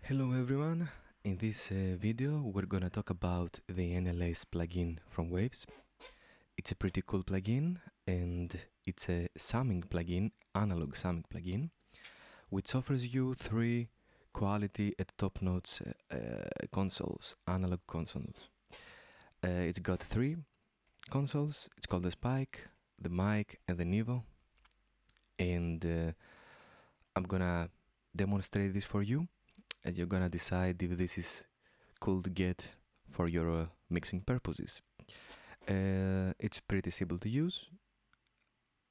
Hello everyone, in this video we're gonna talk about the NLS plugin from Waves. It's a pretty cool plugin and it's a summing plugin, analog summing plugin, which offers you three quality at top-notch consoles, analog consoles. It's got three consoles, it's called the Spike, the mic and the Nevo, and I'm gonna demonstrate this for you. And you're gonna decide if this is cool to get for your mixing purposes. It's pretty simple to use.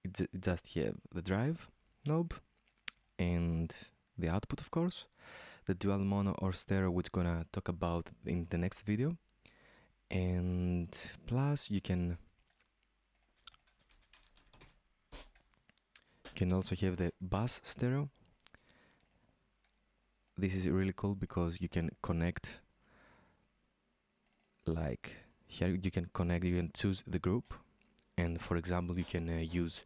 It just have the drive knob and the output, of course, the dual mono or stereo, which gonna talk about in the next video, and plus you can also have the bass stereo. This is really cool because you can connect, like here you can connect, you can choose the group, and for example you can use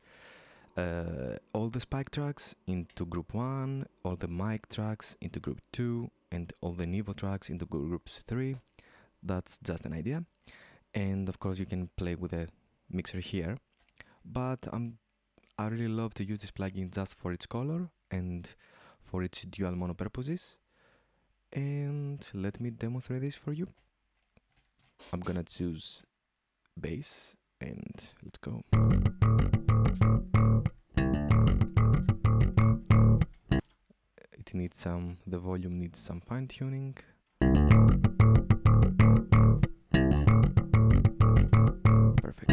all the Spike tracks into group 1, all the mic tracks into group 2, and all the Nevo tracks into groups 3. That's just an idea, and of course you can play with a mixer here, but I really love to use this plugin just for its color and for its dual mono purposes. And let me demonstrate this for you. I'm gonna choose bass and let's go. It needs the volume needs some fine tuning. Perfect.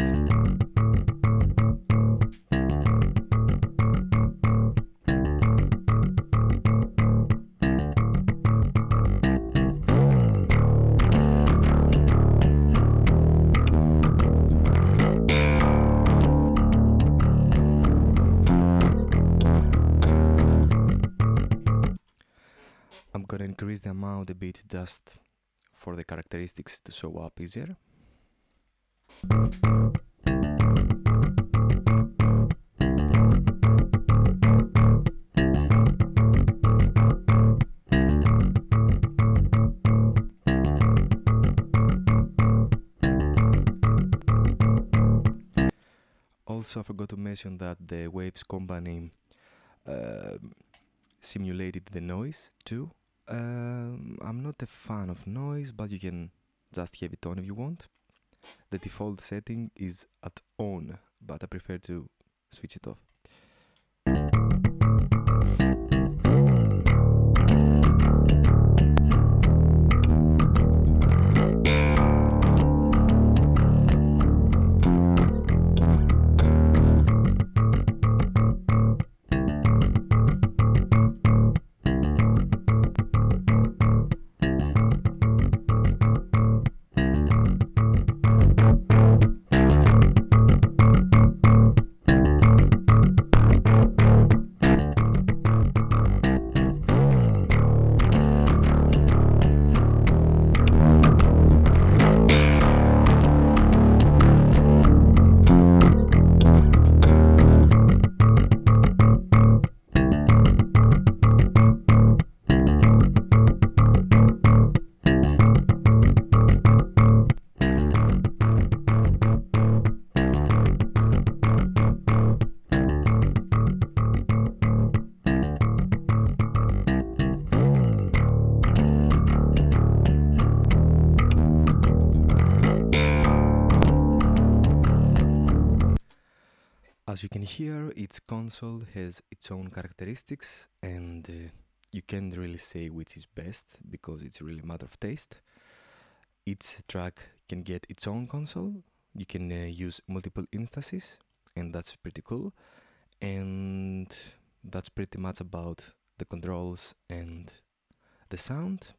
I'm gonna increase the amount a bit just for the characteristics to show up easier. Also, I forgot to mention that the Waves company simulated the noise too. I'm not a fan of noise, but you can just have it on if you want. The default setting is at on, but I prefer to switch it off. As you can hear, its console has its own characteristics, and you can't really say which is best because it's really a matter of taste. Each track can get its own console. You can use multiple instances, and that's pretty cool. And that's pretty much about the controls and the sound.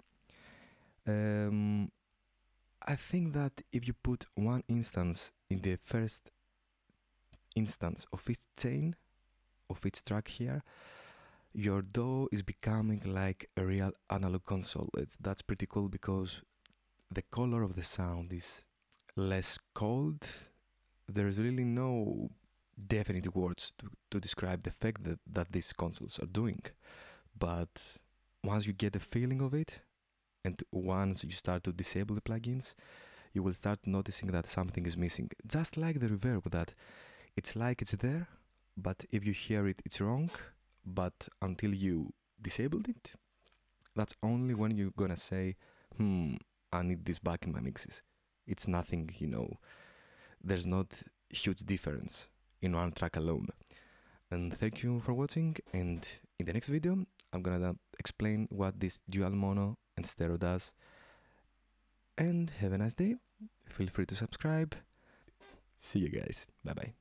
I think that if you put one instance in the first instance of each chain, of each track here, your DAW is becoming like a real analog console. That's pretty cool because the color of the sound is less cold. There's really no definite words to describe the effect that these consoles are doing, but once you get the feeling of it, and once you start to disable the plugins, you will start noticing that something is missing. Just like the reverb, that it's like it's there, but if you hear it, it's wrong. But until you disabled it, that's only when you're gonna say, I need this back in my mixes. It's nothing, there's not huge difference in one track alone. And thank you for watching, and in the next video I'm gonna explain what this dual mono and stereo does. And have a nice day. Feel free to subscribe. See you guys. Bye bye.